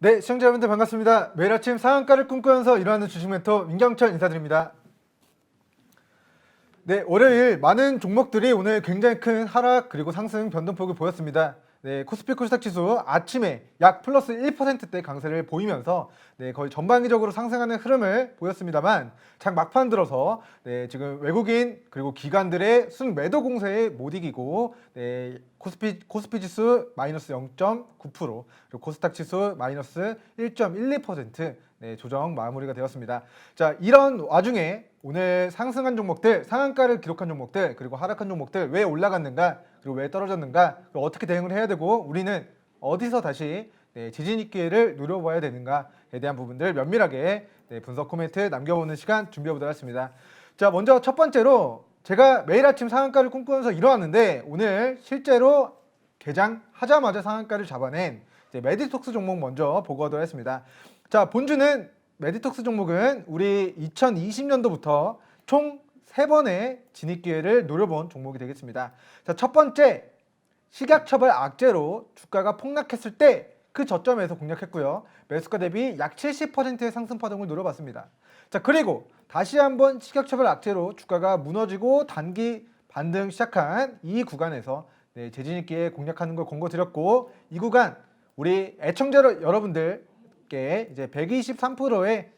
네, 시청자 여러분들 반갑습니다. 매일 아침 상한가를 꿈꾸면서 일어나는 주식 멘토 민경철 인사드립니다. 네, 월요일 많은 종목들이 오늘 굉장히 큰 하락 그리고 상승 변동폭을 보였습니다. 네, 코스피 코스닥 지수 아침에 약 플러스 1%대 강세를 보이면서 거의 전반기적으로 상승하는 흐름을 보였습니다만 장 막판 들어서 지금 외국인 그리고 기관들의 순매도 공세에 못 이기고 코스피 지수 마이너스 0.9% 그리고 코스닥 지수 마이너스 1.12% 조정 마무리가 되었습니다. 자, 이런 와중에 오늘 상승한 종목들, 상한가를 기록한 종목들, 그리고 하락한 종목들 왜 올라갔는가, 그리고 왜 떨어졌는가, 그리고 어떻게 대응을 해야 되고 우리는 어디서 다시 지진 기회를 누려봐야 되는가에 대한 부분들 면밀하게 분석 코멘트 남겨보는 시간 준비해보도록 하겠습니다. 자, 먼저 첫 번째로 제가 매일 아침 상한가를 꿈꾸면서 일어났는데 오늘 실제로 개장하자마자 상한가를 잡아낸 메디톡스 종목 먼저 보고하도록 하겠습니다. 자, 본주는 메디톡스 종목은 우리 2020년도부터 총 3번의 진입 기회를 노려본 종목이 되겠습니다. 자, 첫 번째, 식약처발 악재로 주가가 폭락했을 때 그 저점에서 공략했고요. 매수가 대비 약 70%의 상승 파동을 노려봤습니다. 자, 그리고 다시 한번 식약처발 악재로 주가가 무너지고 단기 반등 시작한 이 구간에서 재진입 기회 공략하는 걸 권고드렸고, 이 구간 우리 애청자 여러분들께 이제 123%의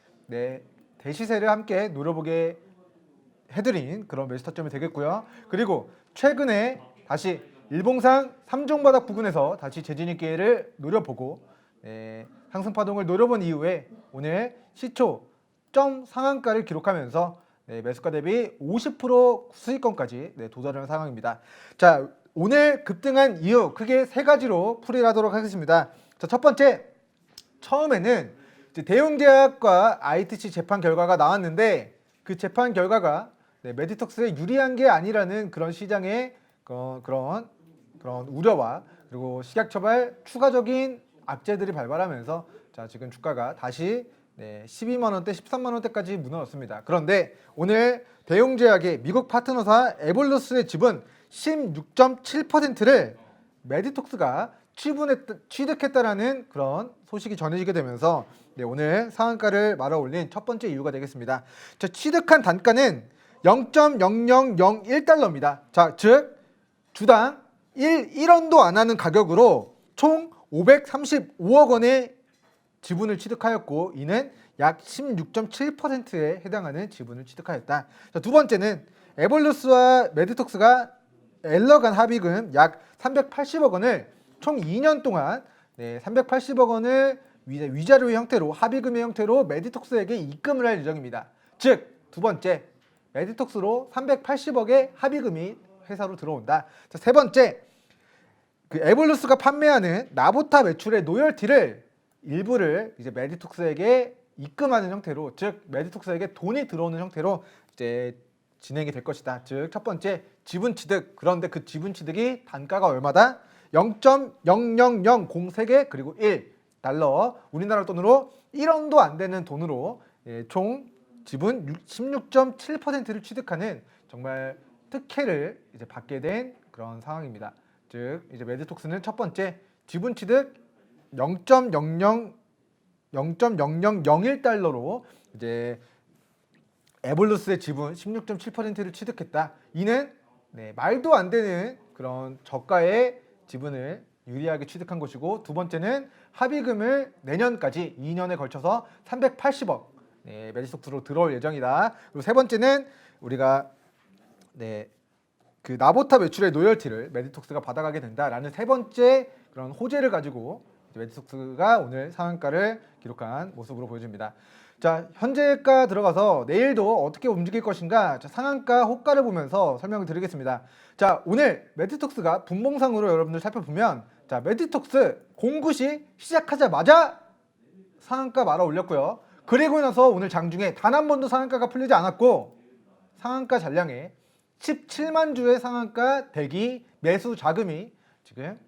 대시세를 함께 노려보게 해드린 그런 매수 타점이 되겠고요. 그리고 최근에 다시 일봉상 3종 바닥 부근에서 다시 재진입 기회를 노려보고 상승 파동을 노려본 이후에 오늘 시초 점 상한가를 기록하면서 매수가 대비 50% 수익권까지 도달하는 상황입니다. 자, 오늘 급등한 이유 크게 3가지로 풀이를 하도록 하겠습니다. 자, 첫 번째, 처음에는 대웅제약과 ITC 재판 결과가 나왔는데 그 재판 결과가 메디톡스에 유리한 게 아니라는 그런 시장의 그런 우려와 그리고 식약처발 추가적인 악재들이 발발하면서 자, 지금 주가가 다시 12만 원대, 13만 원대까지 무너졌습니다. 그런데 오늘 대웅제약의 미국 파트너사 에볼루스의 지분 16.7%를 메디톡스가 취득했다라는 그런 소식이 전해지게 되면서 오늘 상한가를 말아 올린 첫 번째 이유가 되겠습니다. 자, 취득한 단가는 0.0001달러입니다. 자, 즉 주당 1원도 안 하는 가격으로 총 535억 원의 지분을 취득하였고, 이는 약 16.7%에 해당하는 지분을 취득하였다. 자, 두 번째는 에볼루스와 메디톡스가 엘러간 합의금 약 380억 원을 총 2년 동안 380억 원을 위자료의 형태로, 합의금의 형태로 메디톡스에게 입금을 할 예정입니다. 즉 두 번째, 메디톡스로 380억의 합의금이 회사로 들어온다. 자, 세 번째, 그 에볼루스가 판매하는 나보타 매출의 로열티를 일부를 이제 메디톡스에게 입금하는 형태로, 즉 메디톡스에게 돈이 들어오는 형태로 이제 진행이 될 것이다. 즉 첫 번째, 지분 취득. 그런데 그 지분 취득이 단가가 얼마다? 0.00003개 그리고 1달러, 우리나라 돈으로 1원도 안 되는 돈으로 총 지분 16.7%를 취득하는 정말 특혜를 이제 받게 된 그런 상황입니다. 즉 이제 메디톡스는 첫 번째, 지분 취득 0.001달러로 이제 에볼루스의 지분 16.7%를 취득했다. 이는 말도 안 되는 그런 저가의 지분을 유리하게 취득한 것이고, 두 번째는 합의금을 내년까지 2년에 걸쳐서 380억 메디톡스로 들어올 예정이다. 그리고 세 번째는 우리가 그 나보타 매출의 로열티를 메디톡스가 받아가게 된다라는 세 번째 그런 호재를 가지고 메디톡스가 오늘 상한가를 기록한 모습으로 보여집니다. 자, 현재가 들어가서 내일도 어떻게 움직일 것인가, 자, 상한가 호가를 보면서 설명을 드리겠습니다. 자, 오늘 메디톡스가 분봉상으로 여러분들 살펴보면, 자, 메디톡스 공구시 시작하자마자 상한가 말아 올렸고요. 그리고 나서 오늘 장중에 단 한 번도 상한가가 풀리지 않았고, 상한가 잔량에 17만 주의 상한가 대기 매수 자금이 지금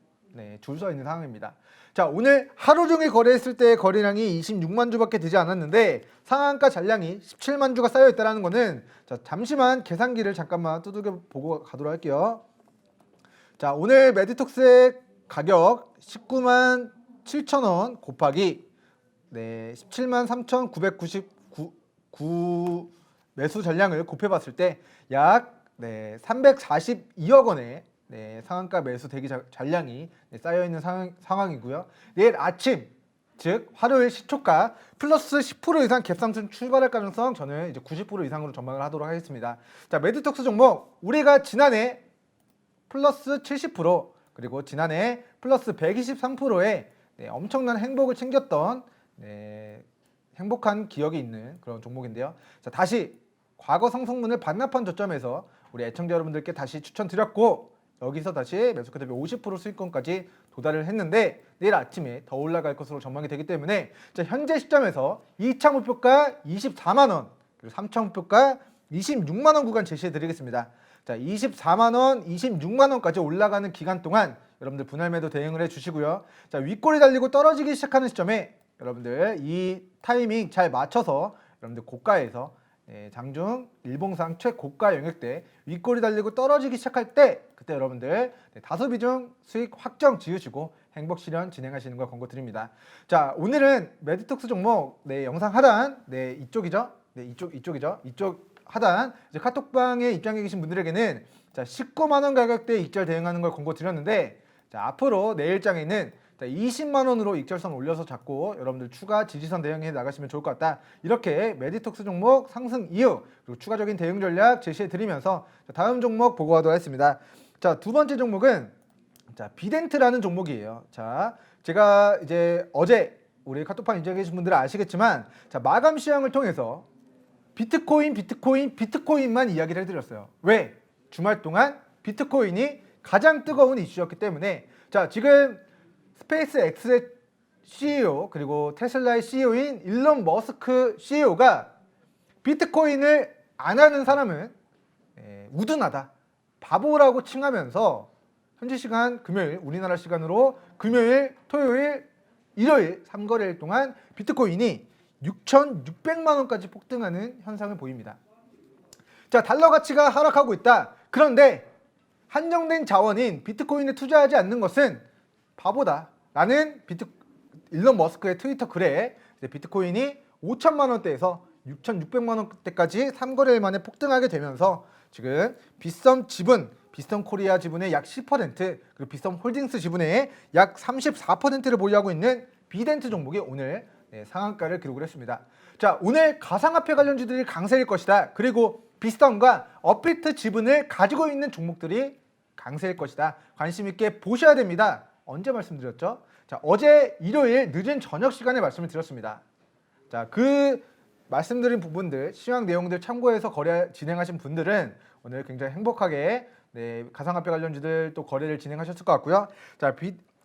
줄 서 있는 상황입니다. 자, 오늘 하루 종일 거래했을 때 거래량이 26만 주밖에 되지 않았는데 상한가 잔량이 17만 주가 쌓여 있다는 것은, 자, 잠시만 계산기를 잠깐만 두들겨 보고 가도록 할게요. 자, 오늘 메디톡스의 가격 19만 7천 원 곱하기 네, 17만 3,999 매수 전량을 곱해봤을 때 약 342억 원의 상한가 매수 대기 전량이 쌓여 있는 상황이고요. 내일 아침 즉 화요일 시초가 플러스 10% 이상 갭상승 출발할 가능성 저는 이제 90% 이상으로 전망을 하도록 하겠습니다. 자, 매드톡스 종목 우리가 지난해 플러스 70% 그리고 지난해 플러스 123%의 엄청난 행복을 챙겼던 행복한 기억이 있는 그런 종목인데요. 자, 다시 과거 상승분을 반납한 저점에서 우리 애청자 여러분들께 다시 추천드렸고 여기서 다시 매수가 대비 50% 수익권까지 도달을 했는데 내일 아침에 더 올라갈 것으로 전망이 되기 때문에 자, 현재 시점에서 2차 목표가 24만 원 그리고 3차 목표가 26만 원 구간 제시해 드리겠습니다. 자, 24만 원, 26만 원까지 올라가는 기간 동안 여러분들 분할 매도 대응을 해 주시고요. 자, 윗골이 달리고 떨어지기 시작하는 시점에 여러분들 이 타이밍 잘 맞춰서 여러분들 고가에서 장중 일봉상 최고가 영역대 윗골이 달리고 떨어지기 시작할 때 그때 여러분들 다소 비중 수익 확정 지으시고 행복 실현 진행하시는 걸 권고드립니다. 자, 오늘은 매드톡스 종목 영상 하단 이쪽이죠. 이쪽 하단 이제 카톡방에 입장해 계신 분들에게는 자, 19만 원 가격대에 익절 대응하는 걸 권고드렸는데 자, 앞으로 내일장에는 20만 원으로 익절선 올려서 잡고 여러분들 추가 지지선 대응해 나가시면 좋을 것 같다. 이렇게 매드톡스 종목 상승 이유 그리고 추가적인 대응 전략 제시해 드리면서 다음 종목 보고하도록 하겠습니다. 자, 두 번째 종목은 자, 비덴트라는 종목이에요. 자, 제가 이제 어제 우리 카톡방 입장해 계신 분들은 아시겠지만 자, 마감 시황을 통해서 비트코인만 이야기를 해드렸어요. 왜? 주말 동안 비트코인이 가장 뜨거운 이슈였기 때문에 자, 지금 스페이스 X의 CEO 그리고 테슬라의 CEO인 일론 머스크 CEO가 비트코인을 안 하는 사람은 우둔하다, 바보라고 칭하면서 현지 시간 금요일, 우리나라 시간으로 금요일, 토요일, 일요일 3거래일 동안 비트코인이 6,600만 원까지 폭등하는 현상을 보입니다. 자, 달러 가치가 하락하고 있다. 그런데 한정된 자원인 비트코인에 투자하지 않는 것은 바보다 라는 일론 머스크의 트위터 글에 비트코인이 5천만 원대에서 6,600만 원대까지 3거래일 만에 폭등하게 되면서 지금 빗썸 코리아 지분의 약 10% 그리고 빗썸 홀딩스 지분의 약 34%를 보유하고 있는 비덴트 종목이 오늘 상한가를 기록을 했습니다. 자, 오늘 가상화폐 관련주들이 강세일 것이다. 그리고 빗썸과 업비트 지분을 가지고 있는 종목들이 강세일 것이다. 관심 있게 보셔야 됩니다. 언제 말씀드렸죠? 자, 어제 일요일 늦은 저녁 시간에 말씀을 드렸습니다. 자, 그 말씀드린 부분들, 시황 내용들 참고해서 거래 진행하신 분들은 오늘 굉장히 행복하게 가상화폐 관련주들 또 거래를 진행하셨을 것 같고요. 자,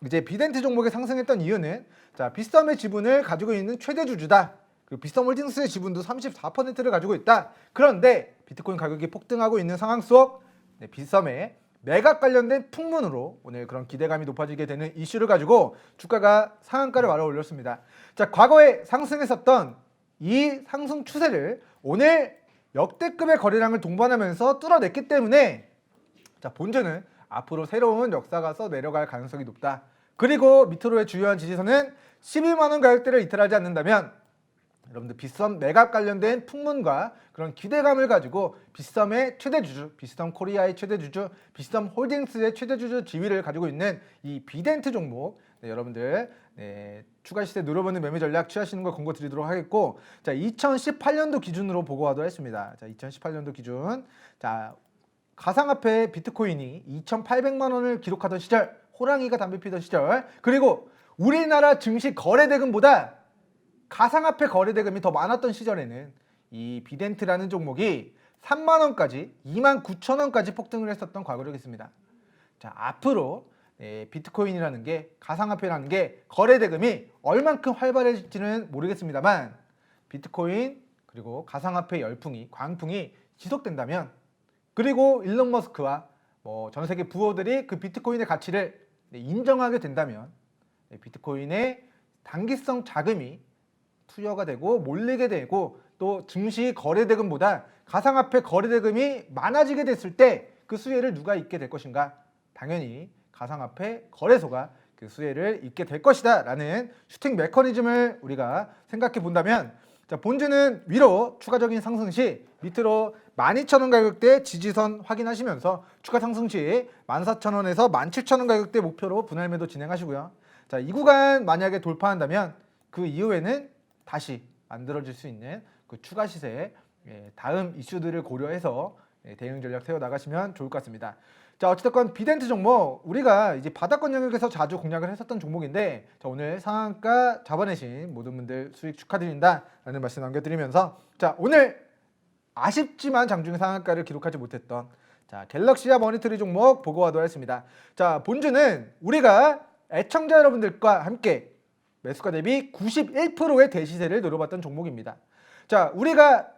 이제 비덴트 종목이 상승했던 이유는 자, 빗썸의 지분을 가지고 있는 최대 주주다. 그리고 빗썸 홀딩스의 지분도 34%를 가지고 있다. 그런데 비트코인 가격이 폭등하고 있는 상황 속 빗썸의 매각 관련된 풍문으로 오늘 그런 기대감이 높아지게 되는 이슈를 가지고 주가가 상한가를 말아 올렸습니다. 자, 과거에 상승했었던 이 상승 추세를 오늘 역대급의 거래량을 동반하면서 뚫어냈기 때문에 자, 본주는 앞으로 새로운 역사가 써 내려갈 가능성이 높다. 그리고 밑으로의 주요한 지지선은 12만 원 가격대를 이탈하지 않는다면 여러분들 빗썸 매각 관련된 풍문과 그런 기대감을 가지고 빗썸의 최대주주, 빗썸 코리아의 최대주주, 빗썸 홀딩스의 최대주주 지위를 가지고 있는 이 비덴트 종목 여러분들 추가 시세 누려보는 매매 전략 취하시는 걸 권고드리도록 하겠고 자, 2018년도 기준으로 보고하도록 했습니다. 자, 2018년도 기준 자, 가상화폐 비트코인이 2,800만 원을 기록하던 시절 호랑이가 담배 피던 시절 그리고 우리나라 증시 거래대금보다 가상화폐 거래대금이 더 많았던 시절에는 이 비덴트라는 종목이 3만 원까지 2만 9천 원까지 폭등을 했었던 과거력이 있습니다. 자, 앞으로 비트코인이라는 게 가상화폐라는 게 거래대금이 얼만큼 활발해질지는 모르겠습니다만 비트코인 그리고 가상화폐 열풍이 광풍이 지속된다면 그리고 일론 머스크와 전 세계 부호들이 그 비트코인의 가치를 인정하게 된다면 비트코인의 단기성 자금이 투여가 되고 몰리게 되고 또 증시 거래대금보다 가상화폐 거래대금이 많아지게 됐을 때 그 수혜를 누가 입게 될 것인가? 당연히 가상화폐 거래소가 그 수혜를 입게 될 것이다 라는 슈팅 메커니즘을 우리가 생각해 본다면, 자, 본주는 위로 추가적인 상승 시 밑으로 12,000원 가격대 지지선 확인하시면서 추가 상승 시 14,000원에서 17,000원 가격대 목표로 분할 매도 진행하시고요. 자, 이 구간 만약에 돌파한다면 그 이후에는 다시 만들어질 수 있는 그 추가 시세, 다음 이슈들을 고려해서 대응 전략 세워 나가시면 좋을 것 같습니다. 자, 어찌됐건 비덴트 종목, 우리가 이제 바닥권 영역에서 자주 공략을 했었던 종목인데, 자, 오늘 상한가 잡아내신 모든 분들 수익 축하드린다라는 말씀 남겨드리면서, 자, 오늘 아쉽지만 장중에 상한가를 기록하지 못했던, 자, 갤럭시와 머니터리 종목 보고 가도록 하겠습니다. 자, 본주는 우리가 애청자 여러분들과 함께 매수가 대비 91%의 대시세를 노려봤던 종목입니다. 자, 우리가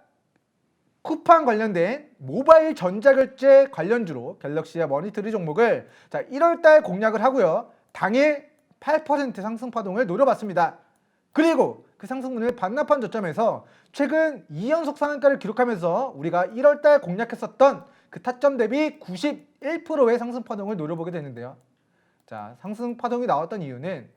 쿠팡 관련된 모바일 전자결제 관련주로 갤럭시와 머니터리 종목을, 자, 1월달 공략을 하고요. 당일 8% 상승 파동을 노려봤습니다. 그리고 그 상승분을 반납한 저점에서 최근 2연속 상한가를 기록하면서 우리가 1월달 공략했었던 그 타점 대비 91%의 상승 파동을 노려보게 되는데요. 자, 상승 파동이 나왔던 이유는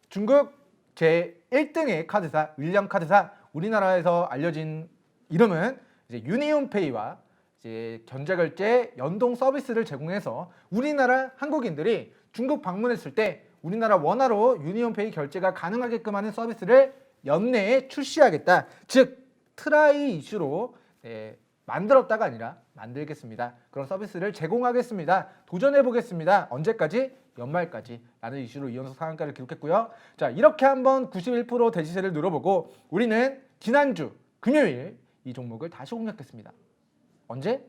중국 제1등의 카드사, 윌리엄 카드사, 우리나라에서 알려진 이름은 이제 유니온페이와 이제 전자결제 연동 서비스를 제공해서 우리나라 한국인들이 중국 방문했을 때 우리나라 원화로 유니온페이 결제가 가능하게끔 하는 서비스를 연내에 출시하겠다. 즉 트라이 이슈로 만들었다가 아니라 만들겠습니다. 그런 서비스를 제공하겠습니다. 도전해보겠습니다. 언제까지? 연말까지 라는 이슈로 2연속 상한가를 기록했고요. 자, 이렇게 한번 91% 대시세를 눌러보고 우리는 지난주 금요일 이 종목을 다시 공략했습니다. 언제?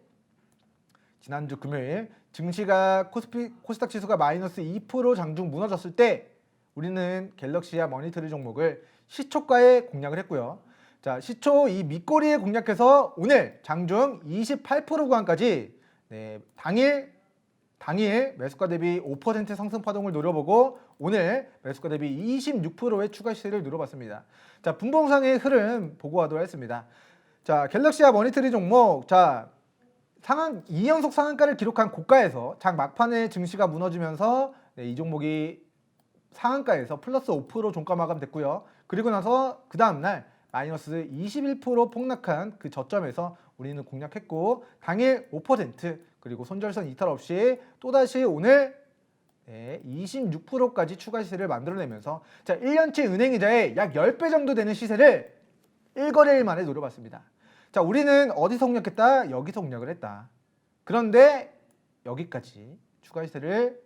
지난주 금요일 증시가 코스닥 지수가 마이너스 2% 장중 무너졌을 때 우리는 갤럭시와 머니터리 종목을 시초가에 공략을 했고요. 자, 시초 이 밑꼬리에 공략해서 오늘 장중 28% 구간까지 당일 매수가 대비 5% 상승 파동을 노려보고 오늘 매수가 대비 26%의 추가 시세를 누려봤습니다. 자, 분봉상의 흐름 보고 가도록 하겠습니다. 자, 갤럭시와 머니터리 종목, 자, 2연속 상한가를 기록한 고가에서 장 막판에 증시가 무너지면서 이 종목이 상한가에서 플러스 5% 종가 마감됐고요. 그리고 나서 그 다음날 마이너스 21% 폭락한 그 저점에서 우리는 공략했고 당일 5% 그리고 손절선 이탈 없이 또다시 오늘 26%까지 추가 시세를 만들어내면서, 자, 1년치 은행이자의 약 10배 정도 되는 시세를 1거래일 만에 노려봤습니다. 자, 우리는 어디서 공략했다? 여기서 공략을 했다. 그런데 여기까지 추가 시세를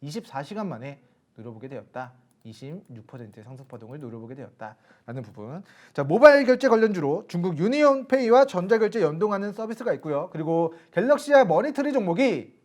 24시간 만에 노려보게 되었다. 26%의 상승 파동을 노려보게 되었다라는 부분. 자, 모바일 결제 관련주로 중국 유니온페이와 전자결제 연동하는 서비스가 있고요. 그리고 갤럭시와 머니터리 종목이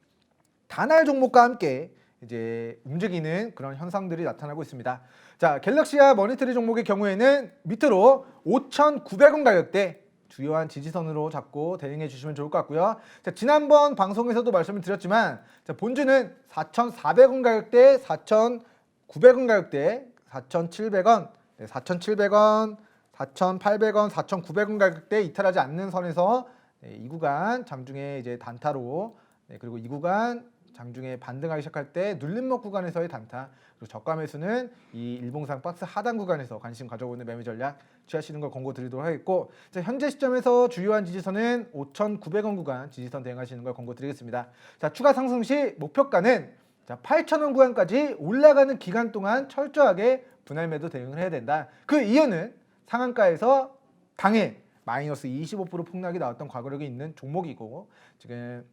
단알 종목과 함께 이제 움직이는 그런 현상들이 나타나고 있습니다. 자, 갤럭시와 머니터리 종목의 경우에는 밑으로 5,900원 가격대 주요한 지지선으로 잡고 대응해 주시면 좋을 것 같고요. 자, 지난번 방송에서도 말씀을 드렸지만, 자, 본주는 4,400원 가격대, 4,900원 가격대, 4,700원, 4,700원, 4,800원, 4,900원 가격대 이탈하지 않는 선에서 이 구간 장중에 이제 단타로, 그리고 이 구간 장중에 반등하기 시작할 때 눌림목 구간에서의 단타, 그리고 저가 매수는 이 일봉상 박스 하단 구간에서 관심 가져오는 매매 전략 취하시는 걸 권고 드리도록 하겠고, 자, 현재 시점에서 주요한 지지선은 5,900원 구간 지지선 대응하시는 걸 권고 드리겠습니다. 자, 추가 상승 시 목표가는 8,000원 구간까지 올라가는 기간 동안 철저하게 분할 매도 대응을 해야 된다. 그 이유는 상한가에서 당일 마이너스 25% 폭락이 나왔던 과거력이 있는 종목이고, 지금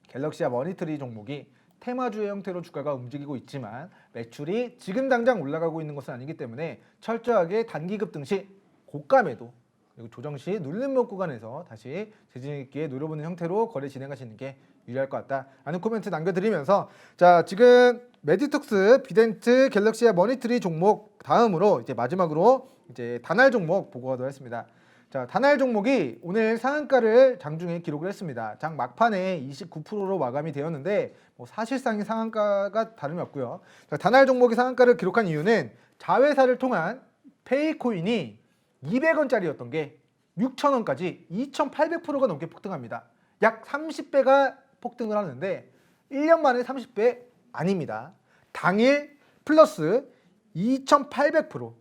갤럭시와 머니터리 종목이 테마주의 형태로 주가가 움직이고 있지만 매출이 지금 당장 올라가고 있는 것은 아니기 때문에 철저하게 단기급 등시 고가 매도 그리고 조정 시 눌림목 구간에서 다시 재진 있게 노려보는 형태로 거래 진행하시는 게 유리할 것 같다라는 코멘트 남겨드리면서, 자, 지금 메디톡스, 비덴트, 갤럭시와 머니터리 종목 다음으로 이제 마지막으로 이제 단알 종목 보고 가도록 하겠습니다. 자, 단알 종목이 오늘 상한가를 장중에 기록을 했습니다. 장 막판에 29%로 마감이 되었는데 사실상의 상한가가 다름이 없고요. 자, 단알 종목이 상한가를 기록한 이유는 자회사를 통한 페이코인이 200원짜리였던 게 6,000원까지 2,800%가 넘게 폭등합니다. 약 30배가 폭등을 하는데 1년 만에 30배 아닙니다. 당일 플러스 2,800%,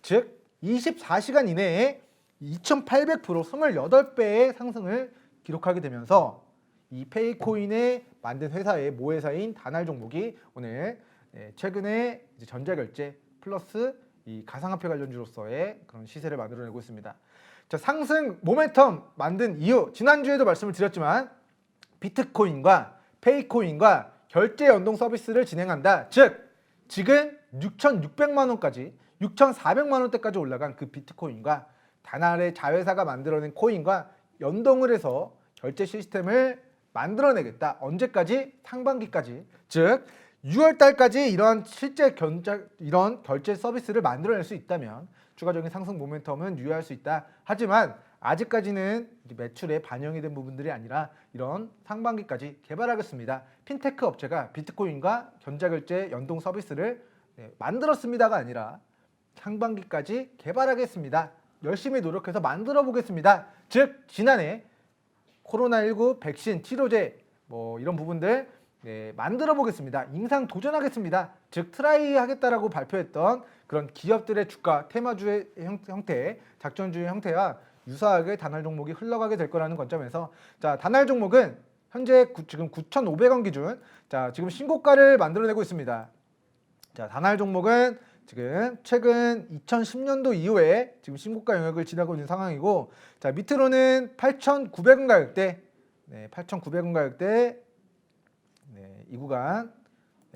즉 24시간 이내에 2,800% 28배의 상승을 기록하게 되면서 이 페이코인에 만든 회사의 모회사인 다날 종목이 오늘 최근에 이제 전자결제 플러스 이 가상화폐 관련주로서의 그런 시세를 만들어내고 있습니다. 자, 상승 모멘텀 만든 이유, 지난주에도 말씀을 드렸지만 비트코인과 페이코인과 결제 연동 서비스를 진행한다. 즉 지금 6,600만 원까지 6,400만 원대까지 올라간 그 비트코인과 다날의 자회사가 만들어낸 코인과 연동을 해서 결제 시스템을 만들어내겠다. 언제까지? 상반기까지. 즉 6월 달까지 이런 이런 결제 서비스를 만들어낼 수 있다면 추가적인 상승 모멘텀은 유의할 수 있다. 하지만 아직까지는 매출에 반영이 된 부분들이 아니라 이런 상반기까지 개발하겠습니다. 핀테크 업체가 비트코인과 전자결제 연동 서비스를 만들었습니다가 아니라 상반기까지 개발하겠습니다. 열심히 노력해서 만들어 보겠습니다. 즉 지난해 코로나19 백신 치료제 이런 부분들 만들어 보겠습니다. 임상 도전하겠습니다. 즉 트라이 하겠다라고 발표했던 그런 기업들의 주가 테마주의 형태, 작전주의 형태와 유사하게 다날 종목이 흘러가게 될 거라는 관점에서 자, 다날 종목은 현재 지금 9,500원 기준 지금 신고가를 만들어내고 있습니다. 자, 다날 종목은 지금 최근 2010년도 이후에 지금 신고가 영역을 지나고 있는 상황이고, 자, 밑으로는 8,900원 가격대, 8,900원 가격대, 이 구간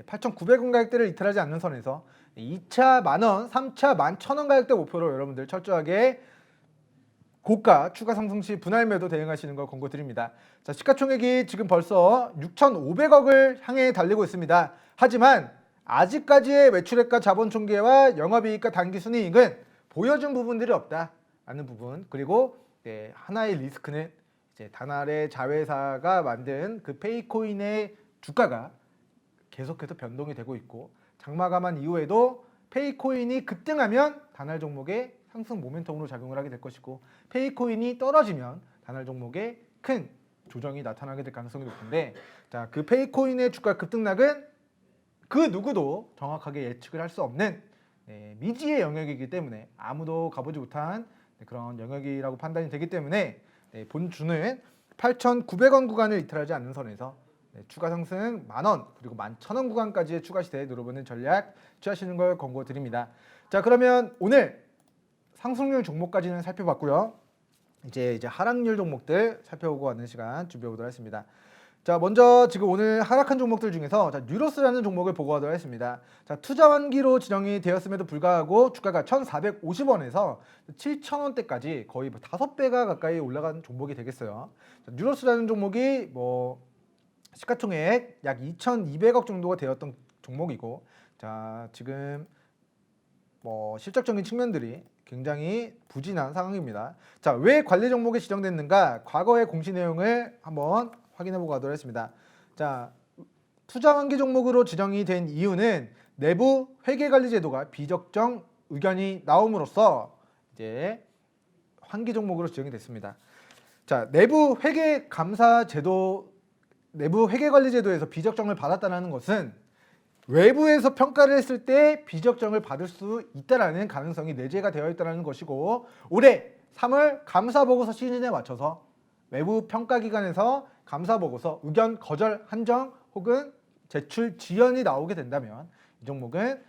8,900원 가격대를 이탈하지 않는 선에서 2차 만원, 3차 11,000원 가격대 목표로 여러분들 철저하게 고가 추가 상승 시 분할 매도 대응하시는 걸 권고드립니다. 자, 시가총액이 지금 벌써 6,500억을 향해 달리고 있습니다. 하지만 아직까지의 매출액과 자본총계와 영업이익과 당기순이익은 보여준 부분들이 없다라는 부분, 그리고 하나의 리스크는 이제 다날의 자회사가 만든 그 페이코인의 주가가 계속해서 변동이 되고 있고, 장마감한 이후에도 페이코인이 급등하면 다날 종목에 상승 모멘텀으로 작용을 하게 될 것이고, 페이코인이 떨어지면 다날 종목에 큰 조정이 나타나게 될 가능성이 높은데, 자, 그 페이코인의 주가 급등락은 그 누구도 정확하게 예측을 할 수 없는 미지의 영역이기 때문에, 아무도 가보지 못한 그런 영역이라고 판단이 되기 때문에 본주는 8,900원 구간을 이탈하지 않는 선에서 추가 상승 만원 그리고 11,000원 구간까지의 추가 시세에 누려보는 전략 취하시는 걸 권고드립니다. 자, 그러면 오늘 상승률 종목까지는 살펴봤고요. 이제 하락률 종목들 살펴보고 가는 시간 준비해 보도록 하겠습니다. 자, 먼저 지금 오늘 하락한 종목들 중에서 뉴로스라는 종목을 보고 가도록 하겠습니다. 자, 투자 환기로 지정이 되었음에도 불구하고 주가가 1,450원에서 7,000원대까지 거의 5배가 가까이 올라간 종목이 되겠어요. 자, 뉴로스라는 종목이 시가총액 약 2,200억 정도가 되었던 종목이고, 자, 지금 실적적인 측면들이 굉장히 부진한 상황입니다. 자, 왜 관리 종목에 지정됐는가? 과거의 공시 내용을 한번 확인해보고 가도록 하겠습니다. 자, 투자 환기 종목으로 지정이 된 이유는 내부 회계관리 제도가 비적정 의견이 나옴으로써 이제 환기 종목으로 지정이 됐습니다. 자, 내부 회계관리 제도에서 비적정을 받았다는 것은 외부에서 평가를 했을 때 비적정을 받을 수 있다라는 가능성이 내재가 되어 있다는 것이고, 올해 3월 감사보고서 시즌에 맞춰서 외부 평가기관에서 감사보고서 의견 거절 한정 혹은 제출 지연이 나오게 된다면 이 종목은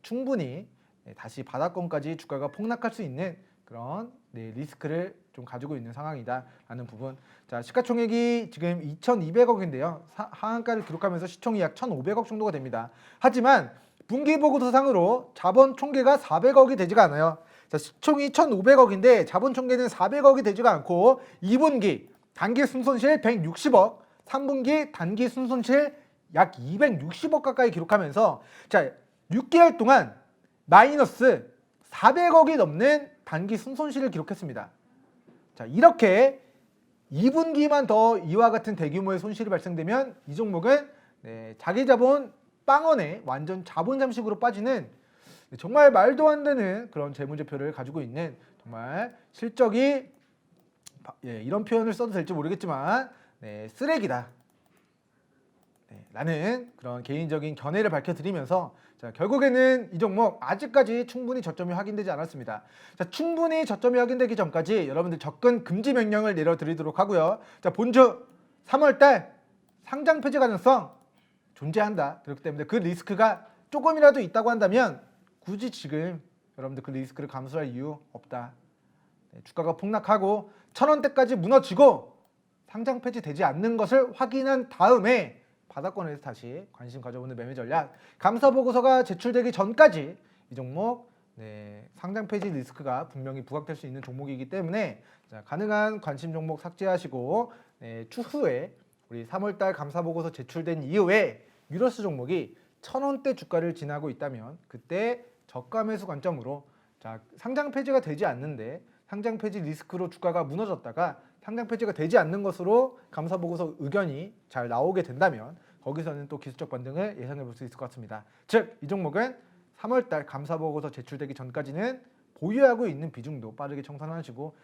충분히 다시 바닥권까지 주가가 폭락할 수 있는 그런 리스크를 좀 가지고 있는 상황이다라는 부분. 자, 시가총액이 지금 2,200억인데요. 하한가를 기록하면서 시총이 약 1,500억 정도가 됩니다. 하지만 분기보고서상으로 자본총계가 400억이 되지가 않아요. 자, 시총이 1,500억인데 자본총계는 400억이 되지가 않고 2분기 단기 순손실 160억, 3분기 단기 순손실 약 260억 가까이 기록하면서 자, 6개월 동안 마이너스 400억이 넘는 단기 순손실을 기록했습니다. 자, 이렇게 2분기만 더 이와 같은 대규모의 손실이 발생되면 이 종목은 자기 자본 빵원에 완전 자본 잠식으로 빠지는 정말 말도 안 되는 그런 재무제표를 가지고 있는 정말 실적이 이런 표현을 써도 될지 모르겠지만 쓰레기다. 라는 그런 개인적인 견해를 밝혀드리면서 자, 결국에는 이 종목 아직까지 충분히 저점이 확인되지 않았습니다. 자, 충분히 저점이 확인되기 전까지 여러분들 접근 금지 명령을 내려드리도록 하고요. 자, 본주 3월달 상장 폐지 가능성 존재한다. 그렇기 때문에 그 리스크가 조금이라도 있다고 한다면 굳이 지금 여러분들 그 리스크를 감수할 이유 없다. 주가가 폭락하고 1,000원대까지 무너지고 상장 폐지되지 않는 것을 확인한 다음에 바닥권에서 다시 관심 가져보는 매매 전략. 감사 보고서가 제출되기 전까지 이 종목 상장 폐지 리스크가 분명히 부각될 수 있는 종목이기 때문에 자, 가능한 관심 종목 삭제하시고 추후에 우리 3월달 감사 보고서 제출된 이후에 유로스 종목이 1,000원대 주가를 지나고 있다면 그때 저가 매수 관점으로 자, 상장 폐지가 되지 않는데 상장 폐지 리스크로 주가가 무너졌다가 상장 폐지가 되지 않는 것으로 감사 보고서 의견이 잘 나오게 된다면 거기서는 또 기술적 반등을 예상해 볼 수 있을 것 같습니다. 즉, 이 종목은 3월달 감사 보고서 제출되기 전까지는 보유하고 있는 비중도 빠르게 청산하시고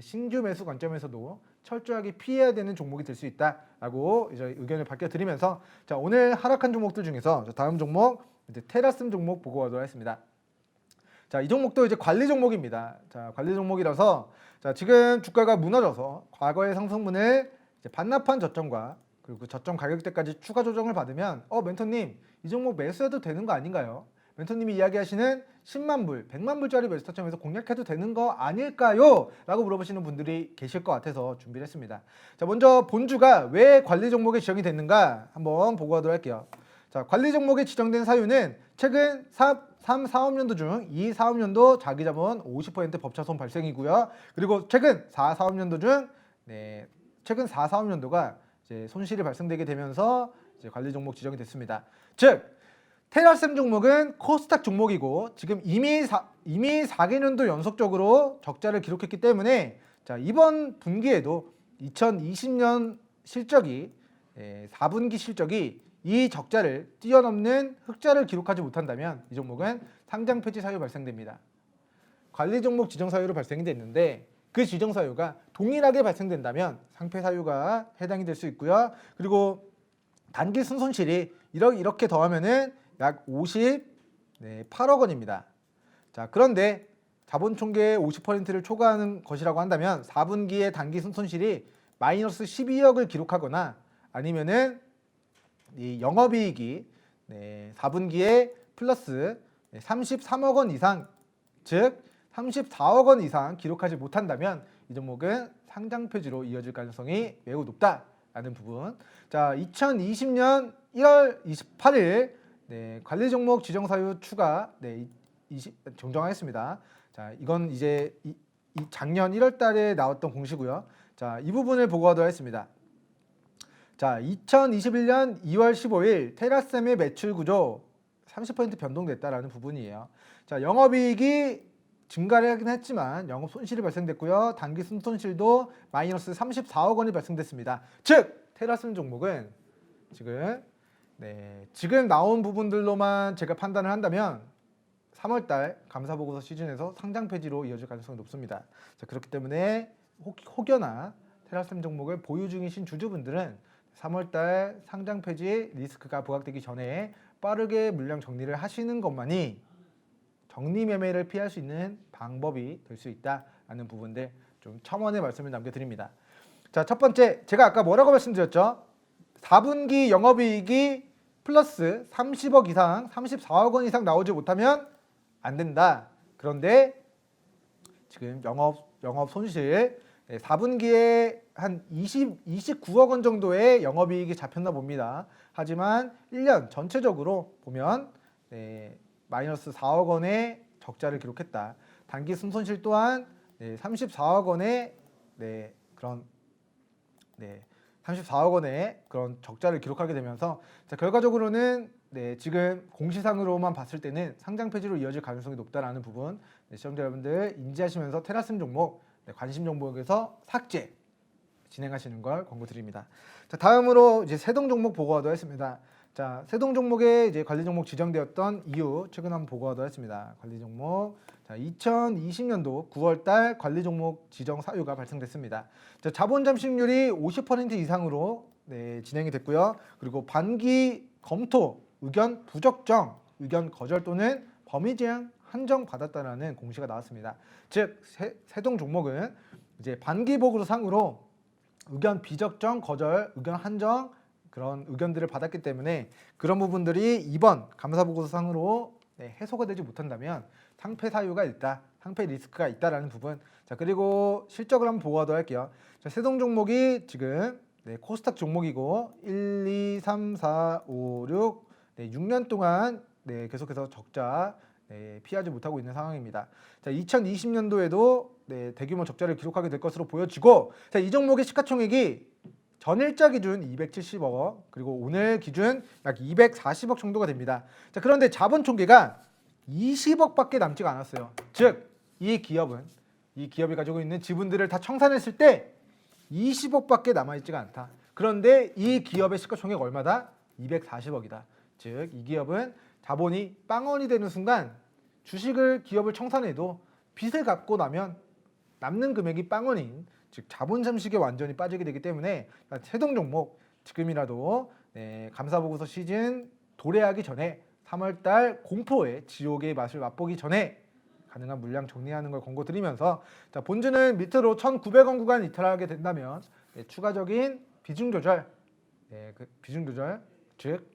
신규 매수 관점에서도 철저하게 피해야 되는 종목이 될 수 있다라고 이제 의견을 밝혀드리면서 자, 오늘 하락한 종목들 중에서 다음 종목 이제 테라슴 종목 보고 가도록 하겠습니다. 자, 이 종목도 이제 관리 종목입니다. 자, 관리 종목이라서 자, 지금 주가가 무너져서 과거의 상승분을 이제 반납한 저점과 그리고 저점 가격대까지 추가 조정을 받으면 멘토님 이 종목 매수해도 되는 거 아닌가요? 멘토님이 이야기하시는 10만 불, 100만 불짜리 매수 타점에서 공략해도 되는 거 아닐까요? 라고 물어보시는 분들이 계실 것 같아서 준비를 했습니다. 자, 먼저 본주가 왜 관리 종목에 지정이 됐는가 한번 보고 가도록 할게요. 자, 관리 종목에 지정된 사유는 최근 3, 4업년도 중 2, 4업년도 자기자본 50% 법차손 발생이고요. 그리고 최근 4, 4업년도 중 최근 4, 4업년도가 이제 손실이 발생되게 되면서 이제 관리 종목 지정이 됐습니다. 즉, 테라셈 종목은 코스닥 종목이고 지금 이미 4개년도 연속적으로 적자를 기록했기 때문에 자, 이번 분기에도 2020년 실적이 4분기 실적이 이 적자를 뛰어넘는 흑자를 기록하지 못한다면 이 종목은 상장 폐지 사유 발생됩니다. 관리 종목 지정 사유로 발생이 됐는데 그 지정 사유가 동일하게 발생된다면 상폐 사유가 해당이 될 수 있고요. 그리고 단기 순손실이 이렇게 더하면은 약 58억 원입니다. 자, 그런데 자본 총계의 50%를 초과하는 것이라고 한다면 4분기에 단기 순손실이 마이너스 12억을 기록하거나 아니면은 이 영업이익이 4분기에 플러스 33억 원 이상, 즉 34억 원 이상 기록하지 못한다면 이 종목은 상장 폐지로 이어질 가능성이 매우 높다라는 부분. 자, 2020년 1월 28일 관리 종목 지정 사유 추가 정정하겠습니다. 자, 이건 이제 이 작년 1월 달에 나왔던 공시고요. 자, 이 부분을 보고 가도록 하겠습니다. 자, 2021년 2월 15일 테라셈의 매출 구조 30% 변동됐다라는 부분이에요. 자, 영업이익이 증가를 하긴 했지만 영업 손실이 발생됐고요. 단기 순손실도 마이너스 34억 원이 발생됐습니다. 즉, 테라셈 종목은 지금 나온 부분들로만 제가 판단을 한다면 3월달 감사보고서 시즌에서 상장 폐지로 이어질 가능성이 높습니다. 자, 그렇기 때문에 혹여나 테라셈 종목을 보유 중이신 주주분들은 3월달 상장 폐지 리스크가 부각되기 전에 빠르게 물량 정리를 하시는 것만이 정리 매매를 피할 수 있는 방법이 될 수 있다라는 부분들 좀 첨언의 말씀을 남겨드립니다. 자, 첫 번째, 제가 아까 뭐라고 말씀드렸죠? 4분기 영업이익이 플러스 30억 이상, 34억 원 이상 나오지 못하면 안 된다. 그런데 지금 영업 손실 4분기에 한 29억 원 정도의 영업이익이 잡혔나 봅니다. 하지만 1년 전체적으로 보면 마이너스 4억 원의 적자를 기록했다. 단기 순손실 또한 34억 원의 그런 34억 원의 그런 적자를 기록하게 되면서 자, 결과적으로는 지금 공시상으로만 봤을 때는 상장 폐지로 이어질 가능성이 높다라는 부분 시청자 여러분들 인지하시면서 테라슴 종목 관심 종목에서 삭제 진행하시는 걸 권고드립니다. 자, 다음으로 이제 세동 종목 보고하도록 하겠습니다. 자, 세동 종목에 이제 관리 종목 지정되었던 이유 최근 한번 보고하도록 하겠습니다. 관리 종목 자, 2020년도 9월달 관리 종목 지정 사유가 발생됐습니다. 자, 자본 잠식률이 50% 이상으로 진행이 됐고요. 그리고 반기 검토, 의견 부적정, 의견 거절 또는 범위 제한 한정 받았다라는 공시가 나왔습니다. 즉 세동 종목은 이제 반기복으로 상으로 의견 비적정, 거절, 의견 한정 그런 의견들을 받았기 때문에 그런 부분들이 이번 감사보고서 상으로 해소가 되지 못한다면 상폐 사유가 있다, 상폐 리스크가 있다라는 부분. 자, 그리고 실적을 한번 보고하도록 할게요. 자, 세동 종목이 지금 코스닥 종목이고 1, 2, 3, 4, 5, 6 6년 동안 계속해서 적자 피하지 못하고 있는 상황입니다. 자, 2020년도에도 대규모 적자를 기록하게 될 것으로 보여지고, 자, 이 종목의 시가총액이 전일자 기준 270억 그리고 오늘 기준 약 240억 정도가 됩니다. 자, 그런데 자본 총계가 20억밖에 남지가 않았어요. 즉 이 기업이 가지고 있는 지분들을 다 청산했을 때 20억밖에 남아있지가 않다. 그런데 이 기업의 시가총액 얼마다? 240억이다. 즉 이 기업은 자본이 빵원이 되는 순간 주식을 기업을 청산해도 빚을 갚고 나면 남는 금액이 빵원인, 즉 자본 잠식에 완전히 빠지게 되기 때문에 세동 종목 지금이라도 감사보고서 시즌 도래하기 전에 3월달 공포의 지옥의 맛을 맛보기 전에 가능한 물량 정리하는 걸 권고드리면서, 자, 본주는 밑으로 1,900원 구간 이탈하게 된다면 추가적인 비중 조절, 즉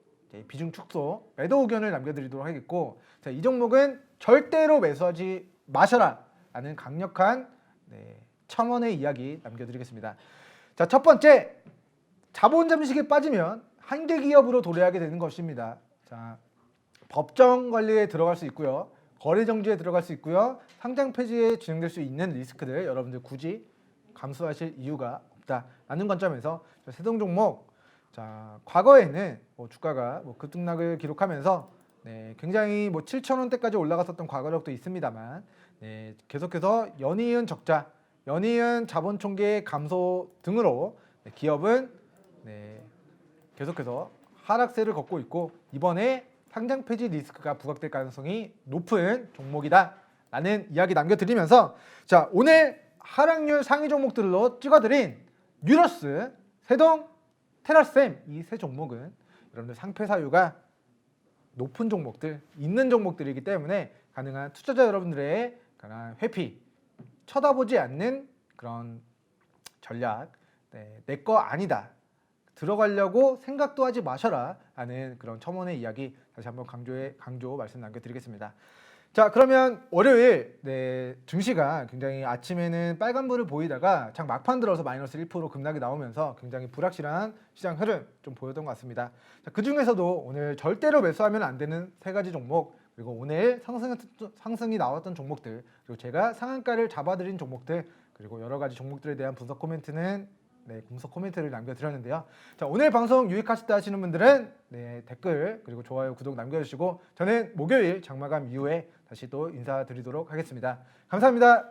비중 축소, 매도 의견을 남겨드리도록 하겠고, 자, 이 종목은 절대로 매수하지 마셔라 라는 강력한 첨언의 이야기 남겨드리겠습니다. 자, 첫 번째, 자본 잠식에 빠지면 한계 기업으로 도래하게 되는 것입니다. 자, 법정 관리에 들어갈 수 있고요, 거래 정지에 들어갈 수 있고요, 상장 폐지에 진행될 수 있는 리스크들 여러분들 굳이 감수하실 이유가 없다라는 관점에서 세동 종목, 자, 과거에는 주가가 급등락을 기록하면서 굉장히 7,000원대까지 올라갔었던 과거력도 있습니다만 계속해서 연이은 적자, 연이은 자본 총계 감소 등으로 기업은 계속해서 하락세를 걷고 있고 이번에 상장 폐지 리스크가 부각될 가능성이 높은 종목이다 라는 이야기 남겨드리면서, 자, 오늘 하락률 상위 종목들로 찍어드린 뉴러스, 세동, 테라셈 이 세 종목은 여러분들 상폐 사유가 높은 종목들, 있는 종목들이기 때문에 가능한 투자자 여러분들의 강한 회피, 쳐다보지 않는 그런 전략, 내 거 아니다, 들어가려고 생각도 하지 마셔라 하는 그런 첨언의 이야기 다시 한번 강조 말씀 남겨드리겠습니다. 자, 그러면 월요일 증시가 굉장히 아침에는 빨간불을 보이다가 장 막판 들어서 마이너스 1% 급락이 나오면서 굉장히 불확실한 시장 흐름 좀 보였던 것 같습니다. 자, 그 중에서도 오늘 절대로 매수하면 안 되는 세 가지 종목, 그리고 오늘 상승이 나왔던 종목들, 그리고 제가 상한가를 잡아드린 종목들, 그리고 여러 가지 종목들에 대한 분석 코멘트는 분석 코멘트를 남겨드렸는데요. 자, 오늘 방송 유익하셨다 하시는 분들은 댓글 그리고 좋아요, 구독 남겨주시고 저는 목요일 장마감 이후에 다시 또 인사드리도록 하겠습니다. 감사합니다.